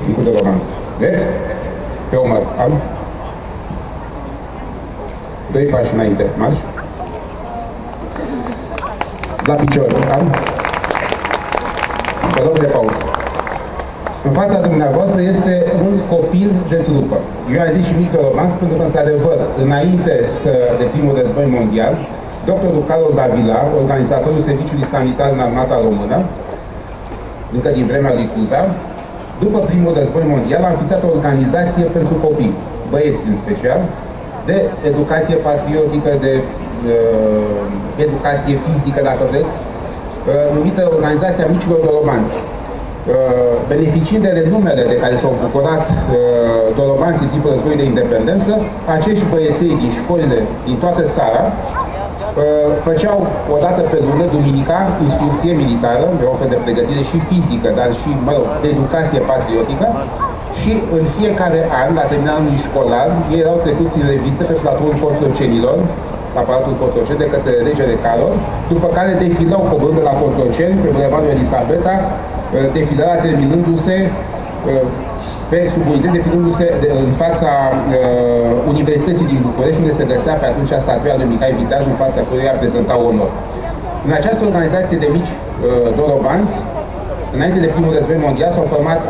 picul de romanță. Vedeți? Pe umăr, alb. 2 pași înainte, marș. La picior, alb. Vă rog de pauză. În fața dumneavoastră este un copil de trupă. Eu am zis și mică romanță pentru că, într-adevăr, înainte de primul război mondial, doctorul Carol Davila, organizatorul Serviciului Sanitar în Armata Română, încă din vremea lui Cuza, după primul război mondial a înființat o organizație pentru copii, băieți în special, de educație patriotică, de educație fizică, dacă vreți, numită Organizația Micilor Dorobanți. Beneficiind de renumele de care s-au bucurat dorobanții în timpul războiului de independență, acești băieței din școlile din toată țara făceau o dată pe lună, duminica, instrucție militară, de o fel de pregătire și fizică, dar și, mă rog, de educație patriotică, și în fiecare an, la terminalul anului școlar, ei erau trecuți în revistă pe platoul Cotrocenilor, aparatul Cotroceni, de către regele Carol, după care defilau coborând de la Cotroceni, pe Bulevardul Elisabeta, defilarea terminându-se pe subunități, defilându-se în fața Universității din București, unde se găsea pe atunci statuia lui Mihai Viteaz, în fața căruia prezenta onor. În această organizație de mici dorobanți, înainte de primul război mondial, s-au format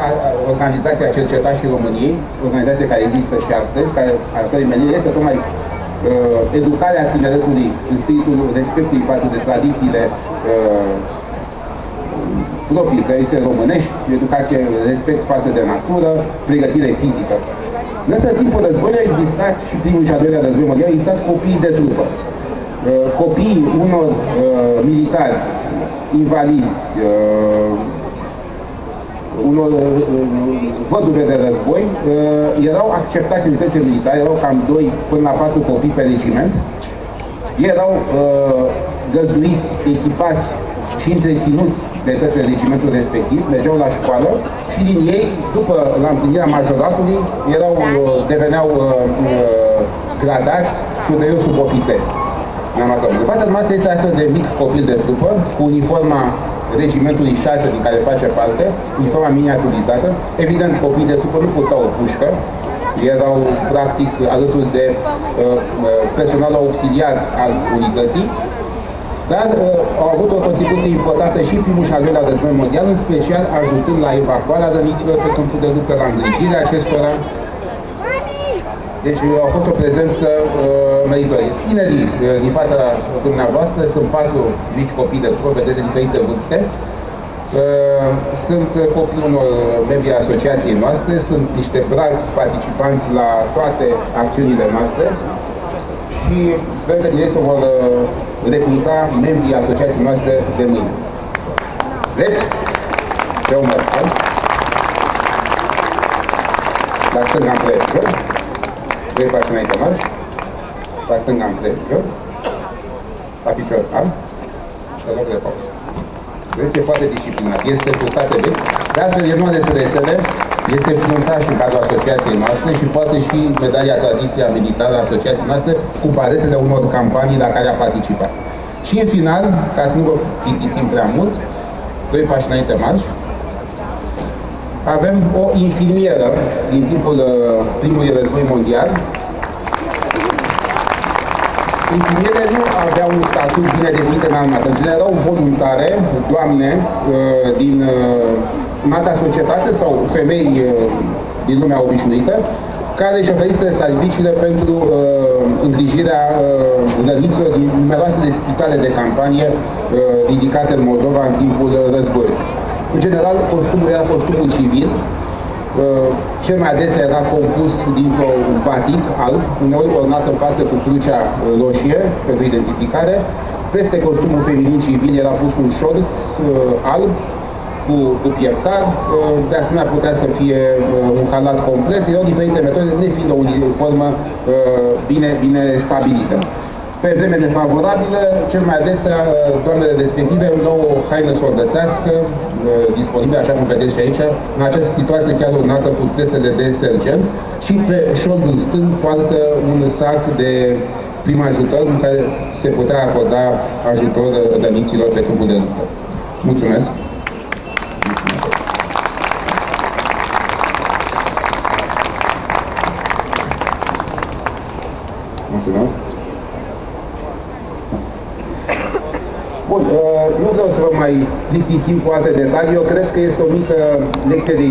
Organizația Cercetașii României, organizație care există și astăzi, a cărei menire este tocmai educarea tineretului în spiritul respectului față de tradițiile proprii, tradiții românești, educație, respect față de natură, pregătire fizică. Însă, în timpul războiului a existat, și primul și al doilea război mondial, a existat copii de trupă. Copiii unor militari, invalizi, unor văduve de război, erau acceptați în unitățile militare, erau cam 2 până la 4 copii pe regiment. Ei erau găzduiți, echipați și întreținuți de către regimentul respectiv, mergeau la școală și din ei, după la împlinirea majoratului, deveneau gradați și ulterior subofițeri. În fața noastră este astfel de mic copil de trupă, cu uniforma regimentului 6 din care face parte, uniforma miniaturizată. Evident, copiii de trupă nu purtau o pușcă, erau practic alături de personal auxiliar al unității, dar au avut o contribuție importantă și în primul și al doilea război mondial, în special ajutând la evacuarea răniților pe câmpul de luptă, la îngrijirea acestora. Deci a fost o prezență meritorie. Tinerii din fața dumneavoastră sunt 4 mici copii de trupă, vedeți, de diferite vârste. Sunt copii unor membri ai asociației noastre, sunt niște bravi participanți la toate acțiunile noastre și sper că din ei se vor recruta membrii asociației noastre de mâine. Vedeți? Pe umăr. La stânga împrejur. 2 pași înainte marș. La stânga împrejur. La picior alb. Să loc de pauză. Vedeți, e foarte disciplinat. Este cu state vechi. De altfel, el nu are tresele, este fruntaș în cadrul asociației noastre și poate și medalia tradiția militară a asociației noastre cu baretele unor campanii la care a participat. Și în final, ca să nu vă plictisim prea mult, 2 pași înainte marș, avem o infirmieră din timpul primului război mondial. Infirmierele nu aveau un statut bine definit în armată. În general erau voluntare, doamne, din alta societate sau femei din lumea obișnuită, care își oferiseră serviciile pentru îngrijirea răniților din numeroasele spitale de campanie ridicate în Moldova în timpul războiului. În general, costumul era costumul civil, cel mai adesea era compus dintr-un batic alb, uneori ornat în față cu crucea roșie pentru identificare. Peste costumul feminin civil era pus un șorț alb cu pieptar, de asemenea putea să fie un calat complet, erau diferite metode, nefiind o uniformă bine stabilită. Pe vreme nefavorabilă, cel mai adesea, doamnele respective au o haină soldățească, disponibilă, așa cum vedeți și aici, în această situație chiar urmată cu tresele de sergent, și pe șoldul stâng poartă un sac de prim ajutor în care se putea acorda ajutor răniților pe câmpul de luptă. Mulțumesc! Bun, nu vreau să vă mai plictisim cu alte detalii, eu cred că este o mică lecție de